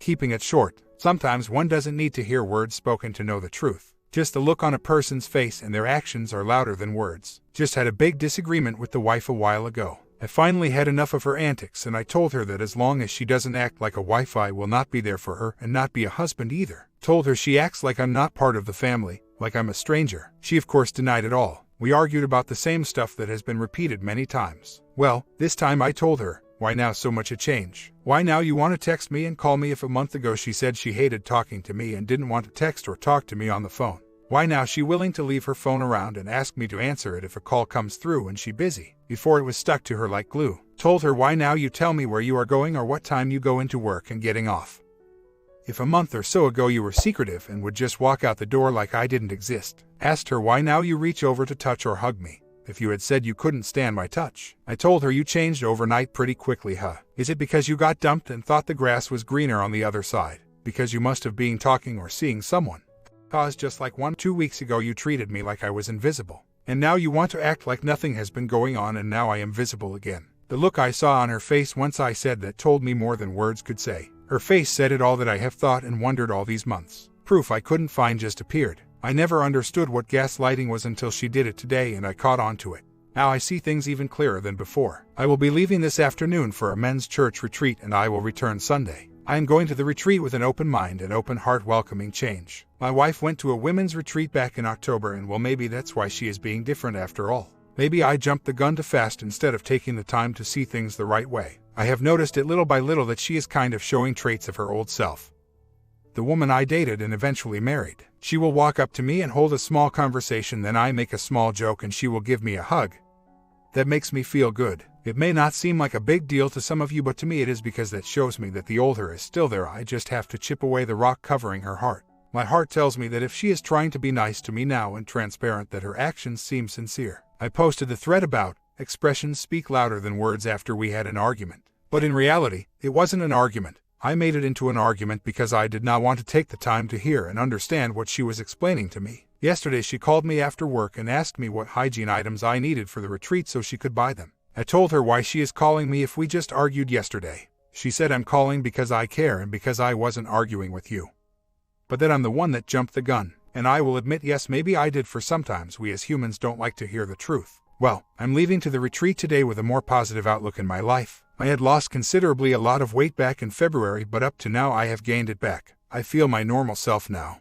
Keeping it short, sometimes one doesn't need to hear words spoken to know the truth. Just the look on a person's face and their actions are louder than words. Just had a big disagreement with the wife a while ago. I finally had enough of her antics and I told her that as long as she doesn't act like a wife I will not be there for her and not be a husband either. Told her she acts like I'm not part of the family, like I'm a stranger. She of course denied it all. We argued about the same stuff that has been repeated many times. Well, this time I told her, why now so much a change? Why now you want to text me and call me if a month ago she said she hated talking to me and didn't want to text or talk to me on the phone? Why now she willing to leave her phone around and ask me to answer it if a call comes through and she busy? Before it was stuck to her like glue. Told her why now you tell me where you are going or what time you go into work and getting off. If a month or so ago you were secretive and would just walk out the door like I didn't exist. Asked her why now you reach over to touch or hug me. If you had said you couldn't stand my touch. I told her you changed overnight pretty quickly, huh? Is it because you got dumped and thought the grass was greener on the other side? Because you must have been talking or seeing someone. Cause just like 2 weeks ago you treated me like I was invisible. And now you want to act like nothing has been going on and now I am visible again. The look I saw on her face once I said that told me more than words could say. Her face said it all that I have thought and wondered all these months. Proof I couldn't find just appeared. I never understood what gaslighting was until she did it today and I caught on to it. Now I see things even clearer than before. I will be leaving this afternoon for a men's church retreat and I will return Sunday. I am going to the retreat with an open mind and open heart welcoming change. My wife went to a women's retreat back in October and well maybe that's why she is being different after all. Maybe I jumped the gun too fast instead of taking the time to see things the right way. I have noticed it little by little that she is kind of showing traits of her old self. The woman I dated and eventually married. She will walk up to me and hold a small conversation, then I make a small joke and she will give me a hug. That makes me feel good. It may not seem like a big deal to some of you, but to me it is because that shows me that the old her is still there. I just have to chip away the rock covering her heart. My heart tells me that if she is trying to be nice to me now and transparent, that her actions seem sincere. I posted the thread about expressions speak louder than words after we had an argument. But in reality, it wasn't an argument. I made it into an argument because I did not want to take the time to hear and understand what she was explaining to me. Yesterday she called me after work and asked me what hygiene items I needed for the retreat so she could buy them. I told her why she is calling me if we just argued yesterday. She said I'm calling because I care and because I wasn't arguing with you. But that I'm the one that jumped the gun. And I will admit yes, maybe I did, for sometimes we as humans don't like to hear the truth. Well, I'm leaving to the retreat today with a more positive outlook in my life. I had lost considerably a lot of weight back in February, but up to now I have gained it back. I feel my normal self now.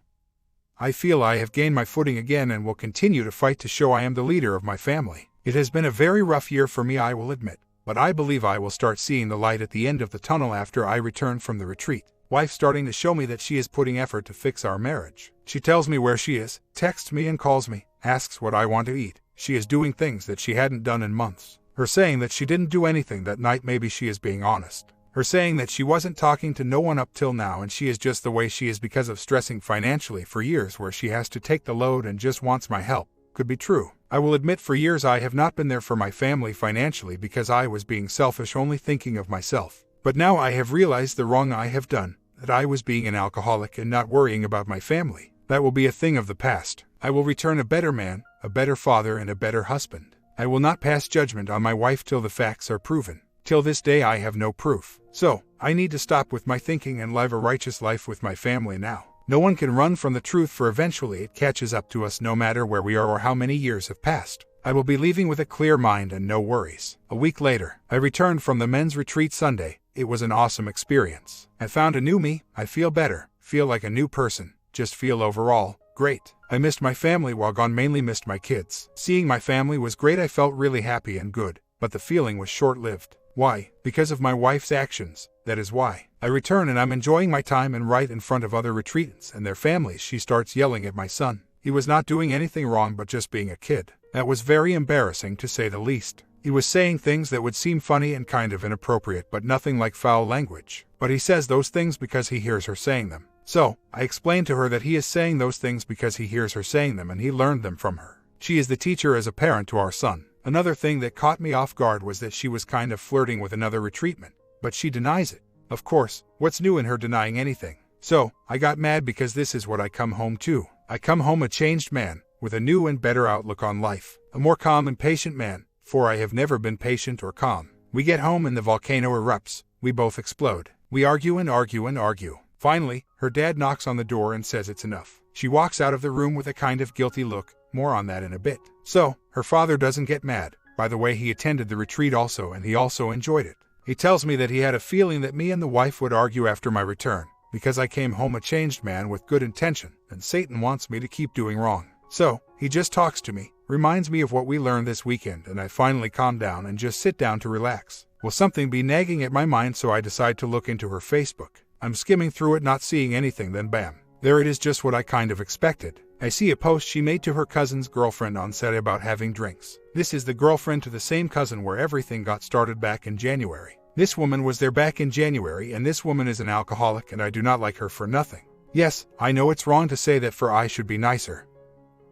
I feel I have gained my footing again and will continue to fight to show I am the leader of my family. It has been a very rough year for me, I will admit, but I believe I will start seeing the light at the end of the tunnel after I return from the retreat. Wife starting to show me that she is putting effort to fix our marriage. She tells me where she is, texts me and calls me, asks what I want to eat. She is doing things that she hadn't done in months. Her saying that she didn't do anything that night, maybe she is being honest. Her saying that she wasn't talking to no one up till now and she is just the way she is because of stressing financially for years where she has to take the load and just wants my help. Could be true. I will admit for years I have not been there for my family financially because I was being selfish, only thinking of myself. But now I have realized the wrong I have done, that I was being an alcoholic and not worrying about my family. That will be a thing of the past. I will return a better man, a better father and a better husband. I will not pass judgment on my wife till the facts are proven. Till this day I have no proof. So, I need to stop with my thinking and live a righteous life with my family now. No one can run from the truth, for eventually it catches up to us no matter where we are or how many years have passed. I will be leaving with a clear mind and no worries. A week later, I returned from the men's retreat Sunday. It was an awesome experience. I found a new me. I feel better, feel like a new person, just feel overall great. I missed my family while gone, mainly missed my kids. Seeing my family was great. I felt really happy and good, but the feeling was short-lived. Why? Because of my wife's actions. That is why. I return and I'm enjoying my time, and right in front of other retreatants and their families she starts yelling at my son. He was not doing anything wrong but just being a kid. That was very embarrassing to say the least. He was saying things that would seem funny and kind of inappropriate but nothing like foul language. But he says those things because he hears her saying them. So, I explained to her that he is saying those things because he hears her saying them and he learned them from her. She is the teacher as a parent to our son. Another thing that caught me off guard was that she was kind of flirting with another retreatment, but she denies it. Of course, what's new in her denying anything? So, I got mad because this is what I come home to. I come home a changed man, with a new and better outlook on life. A more calm and patient man, for I have never been patient or calm. We get home and the volcano erupts. We both explode. We argue and argue and argue. Finally, her dad knocks on the door and says it's enough. She walks out of the room with a kind of guilty look. More on that in a bit. So, her father doesn't get mad. By the way, he attended the retreat also, and he also enjoyed it. He tells me that he had a feeling that me and the wife would argue after my return, because I came home a changed man with good intention, and Satan wants me to keep doing wrong. So, he just talks to me, reminds me of what we learned this weekend, and I finally calm down and just sit down to relax. Will something be nagging at my mind, so I decide to look into her Facebook. I'm skimming through it, not seeing anything, then bam. There it is, just what I kind of expected. I see a post she made to her cousin's girlfriend on Saturday about having drinks. This is the girlfriend to the same cousin where everything got started back in January. This woman was there back in January, and this woman is an alcoholic, and I do not like her for nothing. Yes, I know it's wrong to say that, for I should be nicer.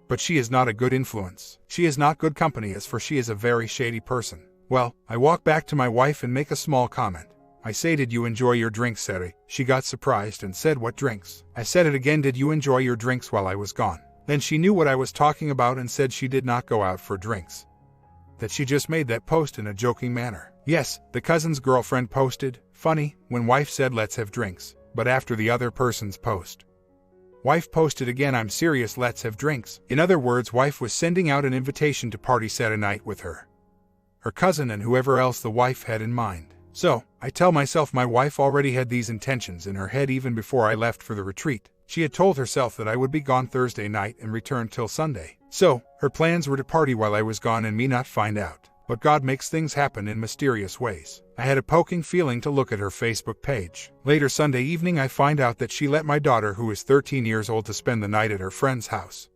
But she is not a good influence. She is not good company, as for she is a very shady person. Well, I walk back to my wife and make a small comment. I say, did you enjoy your drinks, Saturday? She got surprised and said, what drinks? I said it again, did you enjoy your drinks while I was gone? Then she knew what I was talking about and said she did not go out for drinks. That she just made that post in a joking manner. Yes, the cousin's girlfriend posted, funny, when wife said let's have drinks, but after the other person's post. Wife posted again, I'm serious, let's have drinks. In other words, wife was sending out an invitation to party Saturday night with her cousin and whoever else the wife had in mind. So, I tell myself my wife already had these intentions in her head even before I left for the retreat. She had told herself that I would be gone Thursday night and return till Sunday. So, her plans were to party while I was gone and me not find out. But God makes things happen in mysterious ways. I had a poking feeling to look at her Facebook page. Later Sunday evening I find out that she let my daughter, who is 13 years old, to spend the night at her friend's house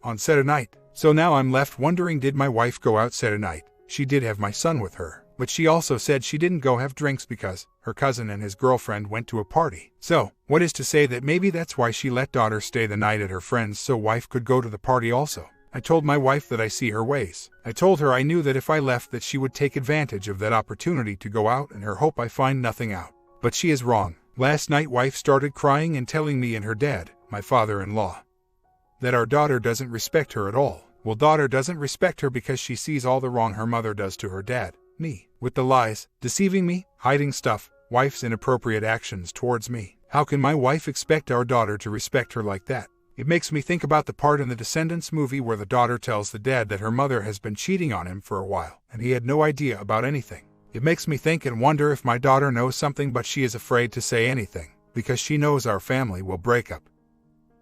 on Saturday night. So now I'm left wondering, did my wife go out Saturday night? She did have my son with her. But she also said she didn't go have drinks because her cousin and his girlfriend went to a party. So, what is to say that maybe that's why she let daughter stay the night at her friend's so wife could go to the party also? I told my wife that I see her ways. I told her I knew that if I left that she would take advantage of that opportunity to go out, and her hope I find nothing out. But she is wrong. Last night wife started crying and telling me and her dad, my father-in-law, that our daughter doesn't respect her at all. Well, daughter doesn't respect her because she sees all the wrong her mother does to her dad, me, with the lies, deceiving me, hiding stuff, wife's inappropriate actions towards me. How can my wife expect our daughter to respect her like that? It makes me think about the part in the Descendants movie where the daughter tells the dad that her mother has been cheating on him for a while, and he had no idea about anything. It makes me think and wonder if my daughter knows something, but she is afraid to say anything, because she knows our family will break up.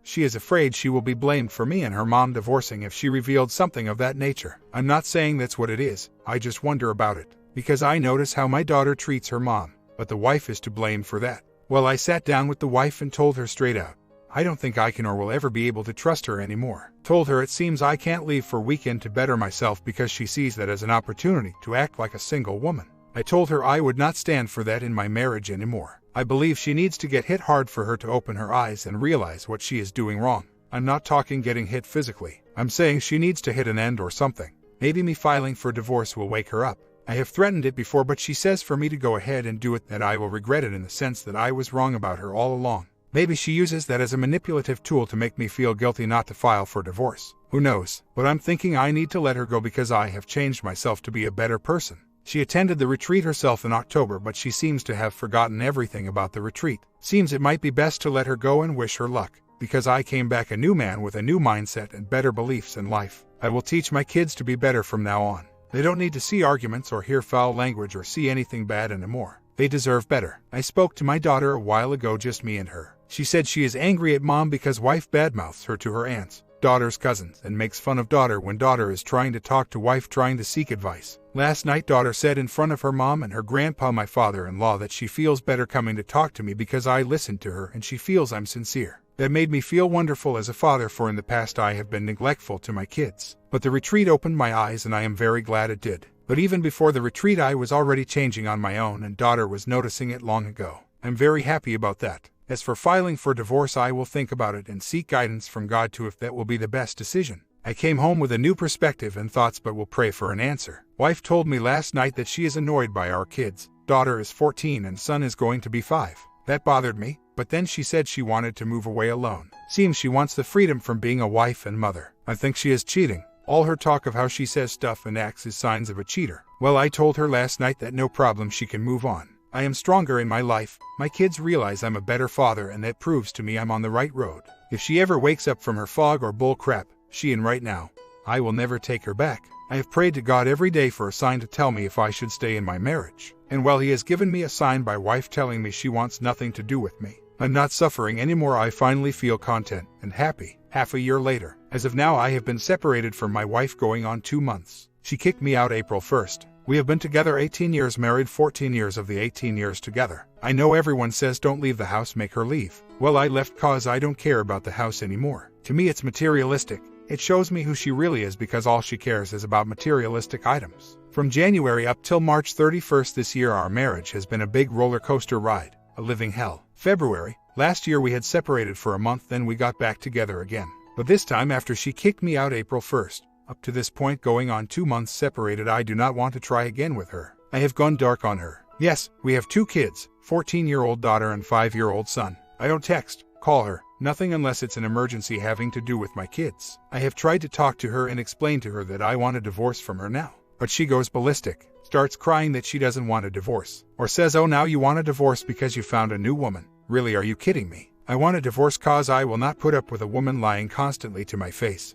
She is afraid she will be blamed for me and her mom divorcing if she revealed something of that nature. I'm not saying that's what it is, I just wonder about it, because I notice how my daughter treats her mom, but the wife is to blame for that. Well, I sat down with the wife and told her straight out, I don't think I can or will ever be able to trust her anymore. Told her it seems I can't leave for weekend to better myself because she sees that as an opportunity to act like a single woman. I told her I would not stand for that in my marriage anymore. I believe she needs to get hit hard for her to open her eyes and realize what she is doing wrong. I'm not talking getting hit physically. I'm saying she needs to hit an end or something. Maybe me filing for divorce will wake her up. I have threatened it before, but she says for me to go ahead and do it, that I will regret it in the sense that I was wrong about her all along. Maybe she uses that as a manipulative tool to make me feel guilty not to file for divorce. Who knows? But I'm thinking I need to let her go because I have changed myself to be a better person. She attended the retreat herself in October, but she seems to have forgotten everything about the retreat. Seems it might be best to let her go and wish her luck, because I came back a new man with a new mindset and better beliefs in life. I will teach my kids to be better from now on. They don't need to see arguments or hear foul language or see anything bad anymore. They deserve better. I spoke to my daughter a while ago, just me and her. She said she is angry at mom because wife badmouths her to her aunts, daughter's cousins, and makes fun of daughter when daughter is trying to talk to wife, trying to seek advice. Last night daughter said in front of her mom and her grandpa, my father-in-law, that she feels better coming to talk to me because I listened to her and she feels I'm sincere. That made me feel wonderful as a father, for in the past I have been neglectful to my kids. But the retreat opened my eyes and I am very glad it did. But even before the retreat I was already changing on my own, and daughter was noticing it long ago. I'm very happy about that. As for filing for divorce, I will think about it and seek guidance from God too if that will be the best decision. I came home with a new perspective and thoughts, but will pray for an answer. Wife told me last night that she is annoyed by our kids. Daughter is 14 and son is going to be 5. That bothered me, but then she said she wanted to move away alone. Seems she wants the freedom from being a wife and mother. I think she is cheating. All her talk of how she says stuff and acts is signs of a cheater. Well, I told her last night that no problem, she can move on. I am stronger in my life. My kids realize I'm a better father, and that proves to me I'm on the right road. If she ever wakes up from her fog or bull crap she in right now, I will never take her back. I have prayed to God every day for a sign to tell me if I should stay in my marriage. And while He has given me a sign by wife telling me she wants nothing to do with me, I'm not suffering anymore. I finally feel content and happy. Half a year later, as of now, I have been separated from my wife going on 2 months. She kicked me out April 1st. We have been together 18 years, married 14 years of the 18 years together. I know everyone says don't leave the house, make her leave. Well, I left cause I don't care about the house anymore. To me it's materialistic. It shows me who she really is because all she cares is about materialistic items. From January up till March 31st this year, our marriage has been a big roller coaster ride, a living hell. February, last year we had separated for a month, then we got back together again. But this time after she kicked me out April 1st, up to this point going on 2 months separated, I do not want to try again with her. I have gone dark on her. Yes, we have 2 kids, 14-year-old daughter and 5-year-old son. I don't text, call her, nothing unless it's an emergency having to do with my kids. I have tried to talk to her and explain to her that I want a divorce from her now. But she goes ballistic, starts crying that she doesn't want a divorce, or says, oh, now you want a divorce because you found a new woman. Really, are you kidding me? I want a divorce cause I will not put up with a woman lying constantly to my face,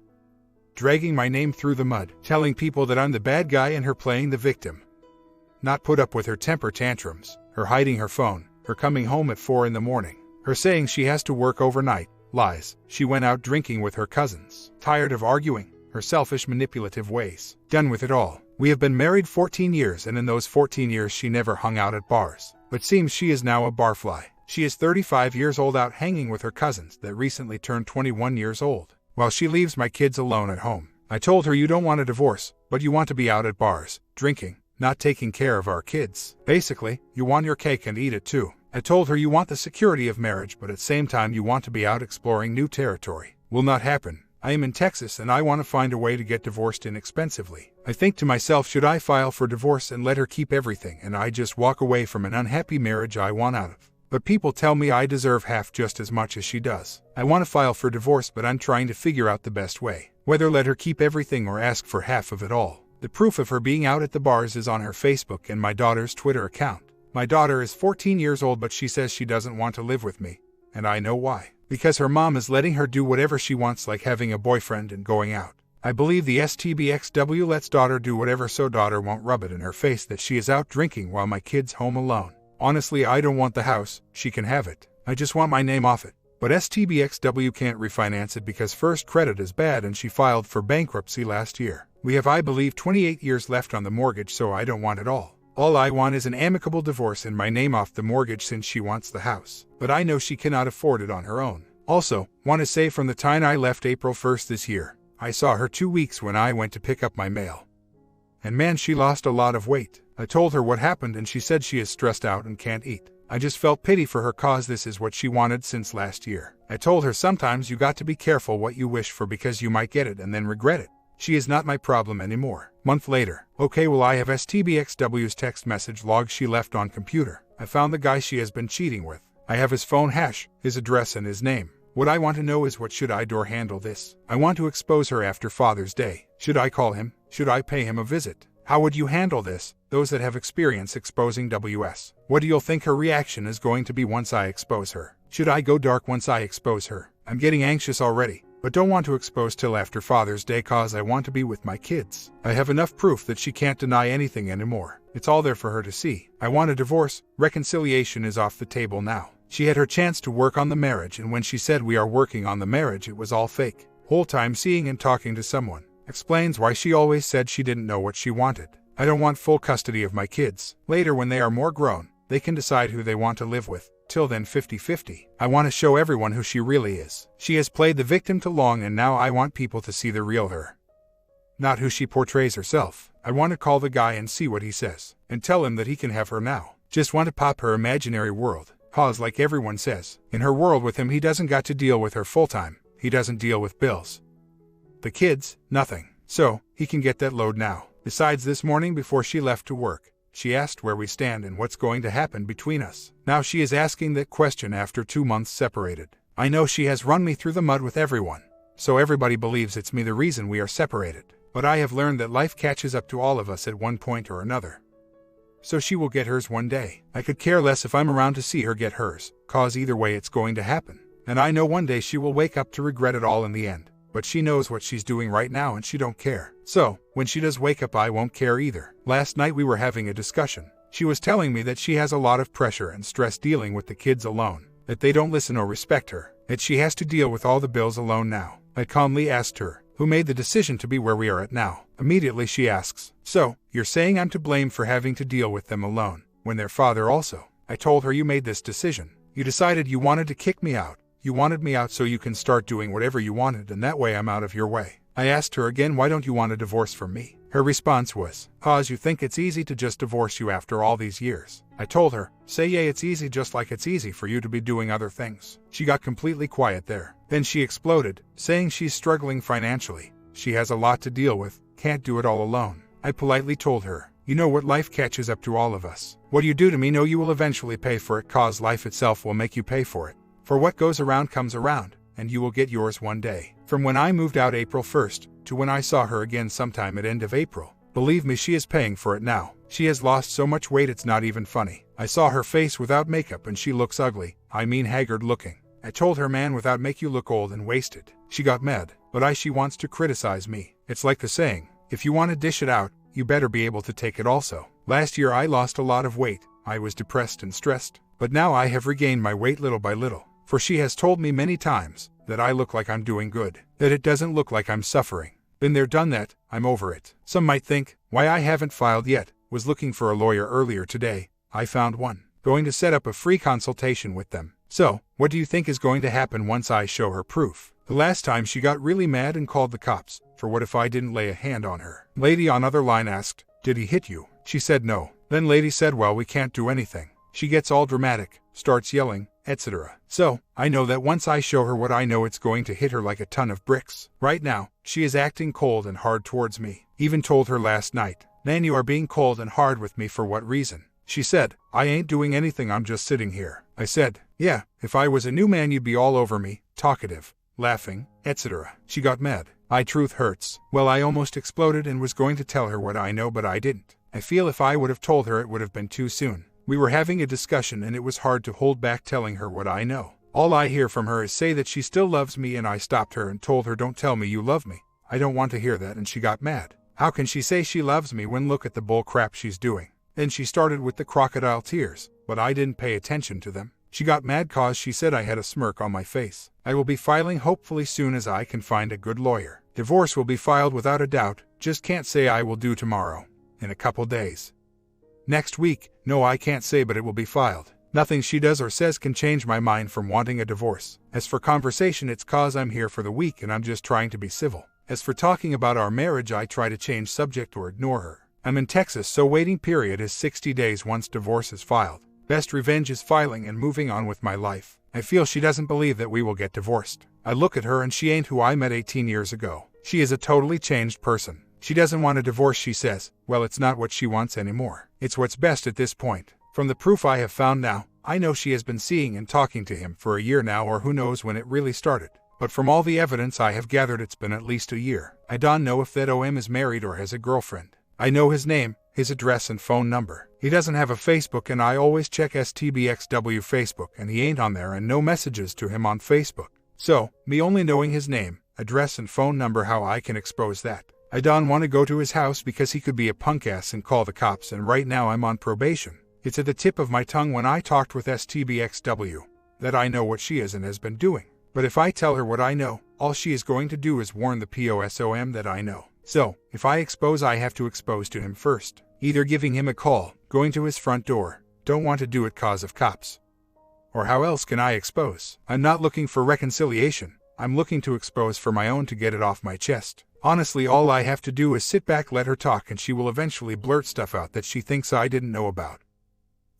dragging my name through the mud, telling people that I'm the bad guy and her playing the victim. Not put up with her temper tantrums, her hiding her phone, her coming home at 4 in the morning, her saying she has to work overnight, lies, she went out drinking with her cousins, tired of arguing, her selfish manipulative ways, done with it all. We have been married 14 years, and in those 14 years she never hung out at bars, but seems she is now a barfly. She is 35 years old, out hanging with her cousins that recently turned 21 years old, while she leaves my kids alone at home. I told her, you don't want a divorce, but you want to be out at bars, drinking, not taking care of our kids. Basically, you want your cake and eat it too. I told her you want the security of marriage, but at the same time you want to be out exploring new territory. Will not happen. I am in Texas and I want to find a way to get divorced inexpensively. I think to myself, should I file for divorce and let her keep everything and I just walk away from an unhappy marriage I want out of? But people tell me I deserve half just as much as she does. I want to file for divorce, but I'm trying to figure out the best way, whether let her keep everything or ask for half of it all. The proof of her being out at the bars is on her Facebook and my daughter's Twitter account. My daughter is 14 years old, but she says she doesn't want to live with me, and I know why. Because her mom is letting her do whatever she wants, like having a boyfriend and going out. I believe the STBXW lets daughter do whatever so daughter won't rub it in her face that she is out drinking while my kid's home alone. Honestly, I don't want the house, she can have it. I just want my name off it. But STBXW can't refinance it because first credit is bad and she filed for bankruptcy last year. We have, I believe, 28 years left on the mortgage, so I don't want it all. All I want is an amicable divorce and my name off the mortgage since she wants the house. But I know she cannot afford it on her own. Also, want to say from the time I left April 1st this year, I saw her 2 weeks when I went to pick up my mail. And man, she lost a lot of weight. I told her what happened and she said she is stressed out and can't eat. I just felt pity for her cause this is what she wanted since last year. I told her sometimes you got to be careful what you wish for because you might get it and then regret it. She is not my problem anymore. Month later. Okay, well, I have STBXW's text message log she left on computer. I found the guy she has been cheating with. I have his phone hash, his address and his name. What I want to know is, what should I do or handle this? I want to expose her after Father's Day. Should I call him? Should I pay him a visit? How would you handle this, those that have experience exposing WS? What do you think her reaction is going to be once I expose her? Should I go dark once I expose her? I'm getting anxious already, but don't want to expose till after Father's Day cause I want to be with my kids. I have enough proof that she can't deny anything anymore. It's all there for her to see. I want a divorce. Reconciliation is off the table now. She had her chance to work on the marriage, and when she said we are working on the marriage, it was all fake. Whole time seeing and talking to someone. Explains why she always said she didn't know what she wanted. I don't want full custody of my kids. Later when they are more grown, they can decide who they want to live with. Till then 50-50. I want to show everyone who she really is. She has played the victim too long and now I want people to see the real her. Not who she portrays herself. I want to call the guy and see what he says. And tell him that he can have her now. Just want to pop her imaginary world. Cause like everyone says, in her world with him he doesn't got to deal with her full time. He doesn't deal with bills. The kids, nothing. So, he can get that load now. Besides, this morning before she left to work, she asked where we stand and what's going to happen between us. Now she is asking that question after 2 months separated. I know she has run me through the mud with everyone, so everybody believes it's me the reason we are separated. But I have learned that life catches up to all of us at one point or another. so she will get hers one day. I could care less if I'm around to see her get hers, cause either way it's going to happen. And I know one day she will wake up to regret it all in the end. But she knows what she's doing right now and she don't care. So, when she does wake up I won't care either. Last night we were having a discussion. She was telling me that she has a lot of pressure and stress dealing with the kids alone, that they don't listen or respect her, that she has to deal with all the bills alone now. I calmly asked her, who made the decision to be where we are at now? Immediately she asks, so, you're saying I'm to blame for having to deal with them alone, when their father also? I told her you made this decision. You decided you wanted to kick me out. You wanted me out so you can start doing whatever you wanted and that way I'm out of your way. I asked her again, why don't you want a divorce from me? Her response was, cause you think it's easy to just divorce you after all these years. I told her, say yeah, it's easy just like it's easy for you to be doing other things. She got completely quiet there. Then she exploded, saying she's struggling financially. She has a lot to deal with, can't do it all alone. I politely told her, you know what, life catches up to all of us. What you do to me, know you will eventually pay for it, cause life itself will make you pay for it. For what goes around comes around, and you will get yours one day. From when I moved out April 1st, to when I saw her again sometime at end of April. Believe me, she is paying for it now. She has lost so much weight it's not even funny. I saw her face without makeup and she looks ugly, I mean haggard looking. I told her, man, without make you look old and wasted. She got mad, but she wants to criticize me. It's like the saying, if you want to dish it out, you better be able to take it also. Last year I lost a lot of weight, I was depressed and stressed, but now I have regained my weight little by little. For she has told me many times that I look like I'm doing good, that it doesn't look like I'm suffering. Been there, done that, I'm over it. Some might think, why I haven't filed yet, was looking for a lawyer earlier today, I found one. Going to set up a free consultation with them. So, what do you think is going to happen once I show her proof? The last time she got really mad and called the cops, for what if I didn't lay a hand on her? Lady on other line asked, did he hit you? She said no. Then lady said, well, we can't do anything. She gets all dramatic, starts yelling, etc. So, I know that once I show her what I know, it's going to hit her like a ton of bricks. Right now, she is acting cold and hard towards me. Even told her last night, Nan, you are being cold and hard with me for what reason? She said, I ain't doing anything, I'm just sitting here. I said, yeah, if I was a new man you'd be all over me, talkative, laughing, etc. She got mad. Truth hurts. Well, I almost exploded and was going to tell her what I know, but I didn't. I feel if I would have told her it would have been too soon. We were having a discussion and it was hard to hold back telling her what I know. All I hear from her is say that she still loves me, and I stopped her and told her, don't tell me you love me. I don't want to hear that, and she got mad. How can she say she loves me when look at the bull crap she's doing? Then she started with the crocodile tears, but I didn't pay attention to them. She got mad cause she said I had a smirk on my face. I will be filing hopefully soon as I can find a good lawyer. Divorce will be filed without a doubt, just can't say I will do tomorrow. In a couple days. Next week, no, I can't say, but it will be filed. Nothing she does or says can change my mind from wanting a divorce. As for conversation, it's cause I'm here for the week and I'm just trying to be civil. As for talking about our marriage, I try to change subject or ignore her. I'm in Texas, so waiting period is 60 days once divorce is filed. Best revenge is filing and moving on with my life. I feel she doesn't believe that we will get divorced. I look at her and she ain't who I met 18 years ago. She is a totally changed person. She doesn't want a divorce, she says. Well, it's not what she wants anymore. It's what's best at this point. From the proof I have found now, I know she has been seeing and talking to him for a year now, or who knows when it really started. But from all the evidence I have gathered, it's been at least a year. I don't know if that OM is married or has a girlfriend. I know his name, his address and phone number. He doesn't have a Facebook, and I always check STBXW Facebook and he ain't on there, and no messages to him on Facebook. So, me only knowing his name, address and phone number, how I can expose that? I don't want to go to his house because he could be a punk ass and call the cops, and right now I'm on probation. It's at the tip of my tongue when I talked with STBXW that I know what she is and has been doing. But if I tell her what I know, all she is going to do is warn the POSOM that I know. So, if I expose, I have to expose to him first. Either giving him a call, going to his front door. Don't want to do it cause of cops. Or how else can I expose? I'm not looking for reconciliation. I'm looking to expose for my own, to get it off my chest. Honestly, all I have to do is sit back, let her talk, and she will eventually blurt stuff out that she thinks I didn't know about.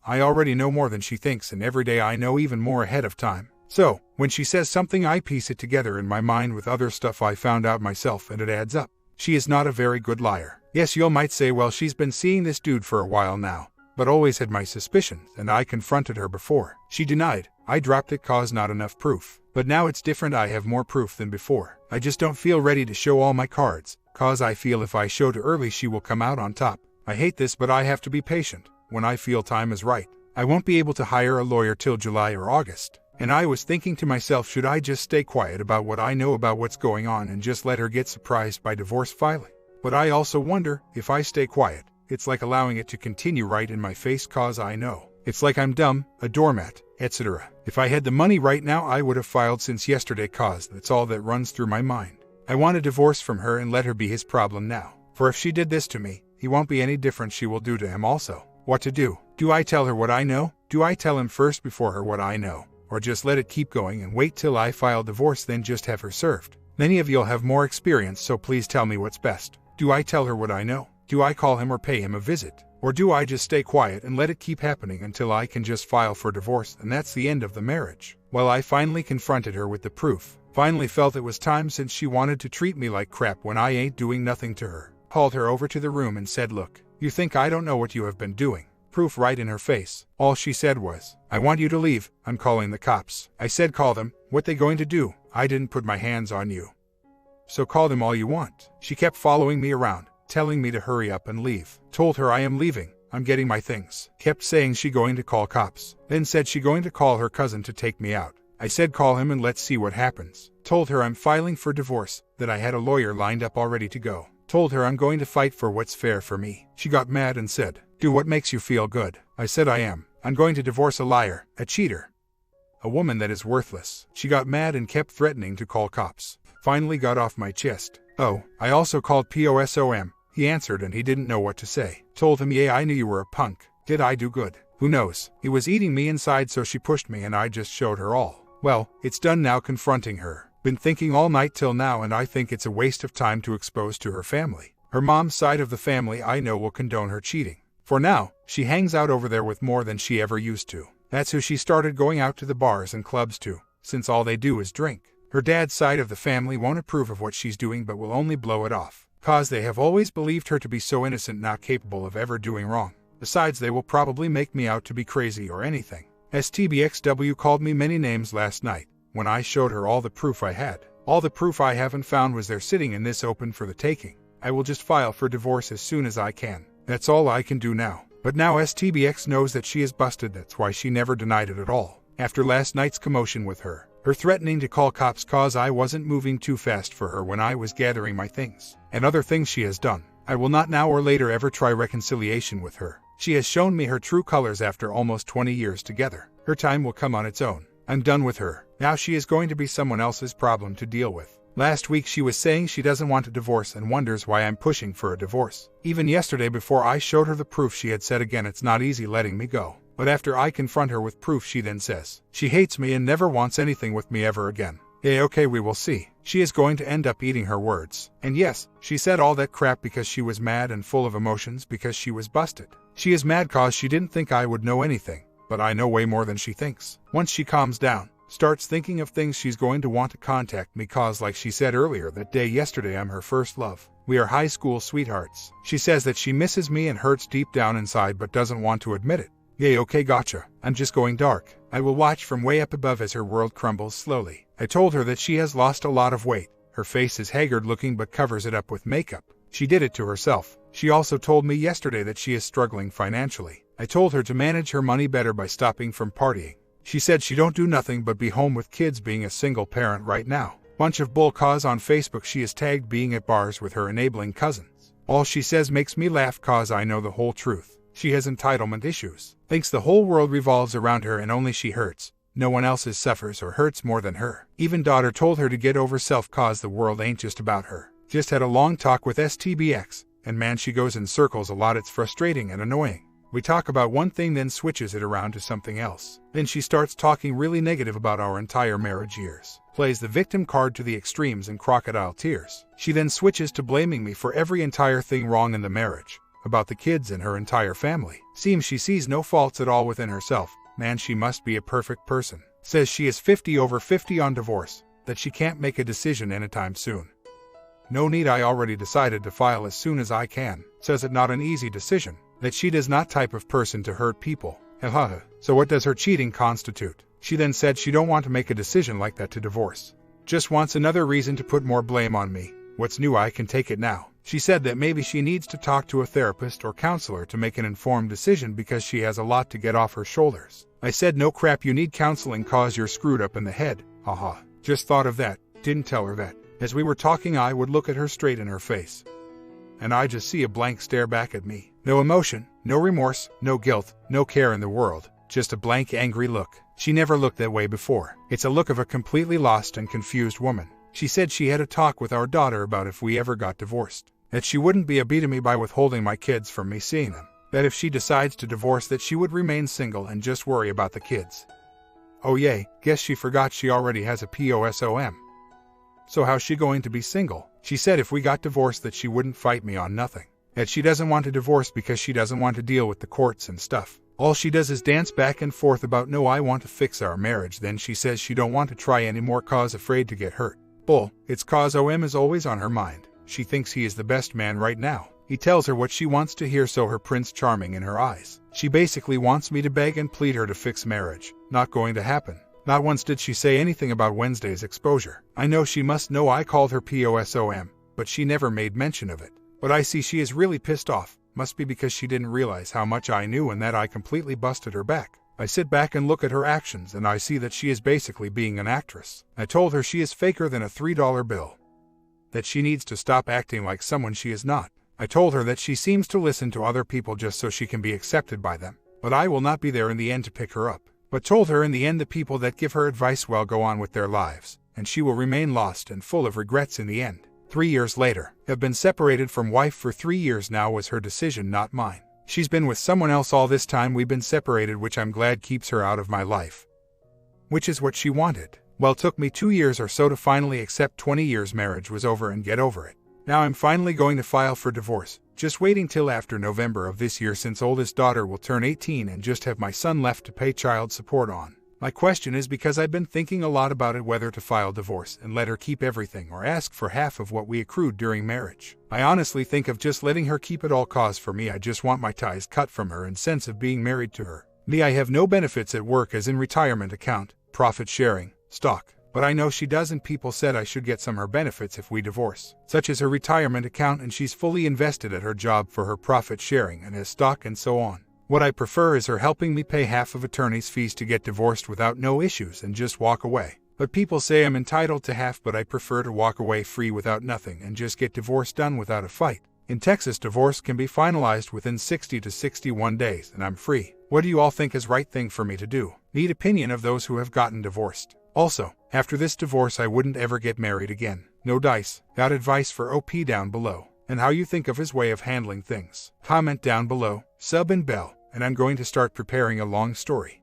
I already know more than she thinks, and every day I know even more ahead of time. So, when she says something, I piece it together in my mind with other stuff I found out myself, and it adds up. She is not a very good liar. Yes, you might say, well, she's been seeing this dude for a while now, but always had my suspicions, and I confronted her before. She denied. I dropped it cause not enough proof. But now it's different, I have more proof than before. I just don't feel ready to show all my cards, cause I feel if I show too early she will come out on top. I hate this, but I have to be patient. when I feel time is right. I won't be able to hire a lawyer till July or August. And I was thinking to myself, should I just stay quiet about what I know about what's going on and just let her get surprised by divorce filing? But I also wonder, if I stay quiet, it's like allowing it to continue right in my face cause I know. It's like I'm dumb, a doormat, etc. If I had the money right now, I would have filed since yesterday cause that's all that runs through my mind. I want a divorce from her and let her be his problem now. For if she did this to me, he won't be any different, she will do to him also. What to do? Do I tell her what I know? Do I tell him first before her what I know? Or just let it keep going and wait till I file divorce then just have her served? Many of you'll have more experience, so please tell me what's best. Do I tell her what I know? Do I call him or pay him a visit? Or do I just stay quiet and let it keep happening until I can just file for divorce and that's the end of the marriage? Well, I finally confronted her with the proof. Finally felt it was time since she wanted to treat me like crap when I ain't doing nothing to her. Called her over to the room and said, look, you think I don't know what you have been doing? Proof right in her face. All she said was, I want you to leave, I'm calling the cops. I said, call them, what they going to do? I didn't put my hands on you. So call them all you want. She kept following me around, telling me to hurry up and leave. Told her I am leaving, I'm getting my things. Kept saying she going to call cops. Then said she going to call her cousin to take me out. I said call him and let's see what happens. Told her I'm filing for divorce, that I had a lawyer lined up all ready to go. Told her I'm going to fight for what's fair for me. She got mad and said, do what makes you feel good. I said I am. I'm going to divorce a liar, a cheater, a woman that is worthless. She got mad and kept threatening to call cops. Finally got off my chest. Oh, I also called POSOM. He answered and he didn't know what to say. Told him, yeah, I knew you were a punk. Did I do good? Who knows? He was eating me inside, so she pushed me and I just showed her all. Well, it's done now confronting her. Been thinking all night till now and I think it's a waste of time to expose to her family. Her mom's side of the family I know will condone her cheating. For now, she hangs out over there with more than she ever used to. That's who she started going out to the bars and clubs to, since all they do is drink. Her dad's side of the family won't approve of what she's doing but will only blow it off, cause they have always believed her to be so innocent, not capable of ever doing wrong. Besides, they will probably make me out to be crazy or anything. STBXW called me many names last night, when I showed her all the proof I had. All the proof I haven't found was there sitting in this open for the taking. I will just file for divorce as soon as I can. That's all I can do now. But now STBX knows that she is busted, that's why she never denied it at all. After last night's commotion with her threatening to call cops cause I wasn't moving too fast for her when I was gathering my things, and other things she has done, I will not now or later ever try reconciliation with her. She has shown me her true colors after almost 20 years together. Her time will come on its own. I'm done with her. Now she is going to be someone else's problem to deal with. Last week she was saying she doesn't want a divorce and wonders why I'm pushing for a divorce. Even yesterday before I showed her the proof, she had said again it's not easy letting me go. But after I confront her with proof, she then says she hates me and never wants anything with me ever again. Yeah, okay, we will see. She is going to end up eating her words. And yes, she said all that crap because she was mad and full of emotions because she was busted. She is mad cause she didn't think I would know anything, but I know way more than she thinks. Once she calms down, starts thinking of things, she's going to want to contact me cause like she said earlier that day yesterday, I'm her first love. We are high school sweethearts. She says that she misses me and hurts deep down inside but doesn't want to admit it. Yay, okay, gotcha. I'm just going dark. I will watch from way up above as her world crumbles slowly. I told her that she has lost a lot of weight. Her face is haggard looking but covers it up with makeup. She did it to herself. She also told me yesterday that she is struggling financially. I told her to manage her money better by stopping from partying. She said she don't do nothing but be home with kids, being a single parent right now. Bunch of bull cause on Facebook she is tagged being at bars with her enabling cousins. All she says makes me laugh cause I know the whole truth. She has entitlement issues. Thinks the whole world revolves around her and only she hurts. No one else suffers or hurts more than her. Even daughter told her to get over self cause the world ain't just about her. Just had a long talk with STBX, and man, she goes in circles a lot. It's frustrating and annoying. We talk about one thing, then switches it around to something else. Then she starts talking really negative about our entire marriage years. Plays the victim card to the extremes and crocodile tears. She then switches to blaming me for every entire thing wrong in the marriage. About the kids and her entire family. Seems she sees no faults at all within herself. Man, she must be a perfect person. Says she is 50 over 50 on divorce. That she can't make a decision anytime soon. No need, I already decided to file as soon as I can. Says it not an easy decision. That she does not type of person to hurt people. So what does her cheating constitute? She then said she don't want to make a decision like that to divorce. Just wants another reason to put more blame on me. What's new, I can take it now. She said that maybe she needs to talk to a therapist or counselor to make an informed decision because she has a lot to get off her shoulders. I said, no crap, you need counseling cause you're screwed up in the head. Haha. Just thought of that. Didn't tell her that. As we were talking, I would look at her straight in her face, and I just see a blank stare back at me. No emotion, no remorse, no guilt, no care in the world. Just a blank, angry look. She never looked that way before. It's a look of a completely lost and confused woman. She said she had a talk with our daughter about if we ever got divorced, that she wouldn't be a bee to me by withholding my kids from me seeing them. That if she decides to divorce, that she would remain single and just worry about the kids. Oh yay, guess she forgot she already has a POSOM. So how's she going to be single? She said if we got divorced that she wouldn't fight me on nothing. That she doesn't want a divorce because she doesn't want to deal with the courts and stuff. All she does is dance back and forth about, no, I want to fix our marriage. Then she says she don't want to try anymore cause afraid to get hurt. Bull, it's cause OM is always on her mind. She thinks he is the best man right now. He tells her what she wants to hear, so her Prince Charming in her eyes. She basically wants me to beg and plead her to fix marriage. Not going to happen. Not once did she say anything about Wednesday's exposure. I know she must know I called her POSOM, but she never made mention of it. But I see she is really pissed off. Must be because she didn't realize how much I knew and that I completely busted her back. I sit back and look at her actions and I see that she is basically being an actress. I told her she is faker than a $3 bill. That she needs to stop acting like someone she is not. I told her that she seems to listen to other people just so she can be accepted by them. But I will not be there in the end to pick her up. But told her in the end the people that give her advice well go on with their lives, and she will remain lost and full of regrets in the end. 3 years later, have been separated from wife for 3 years now was her decision, not mine. She's been with someone else all this time we've been separated, which I'm glad keeps her out of my life. Which is what she wanted. Well, took me 2 years or so to finally accept 20 years marriage was over and get over it. Now I'm finally going to file for divorce. Just waiting till after November of this year since oldest daughter will turn 18 and just have my son left to pay child support on. My question is because I've been thinking a lot about it, whether to file divorce and let her keep everything or ask for half of what we accrued during marriage. I honestly think of just letting her keep it all cause for me I just want my ties cut from her and sense of being married to her. Me, I have no benefits at work as in retirement account, profit sharing, stock. But I know she does, and people said I should get some her benefits if we divorce, such as her retirement account, and she's fully invested at her job for her profit sharing and has stock and so on. What I prefer is her helping me pay half of attorney's fees to get divorced without no issues and just walk away. But people say I'm entitled to half, but I prefer to walk away free without nothing and just get divorce done without a fight. In Texas, divorce can be finalized within 60 to 61 days and I'm free. What do you all think is right thing for me to do? Need opinion of those who have gotten divorced. Also, after this divorce I wouldn't ever get married again. No dice. Got advice for OP down below, and how you think of his way of handling things. Comment down below, sub and bell, and I'm going to start preparing a long story.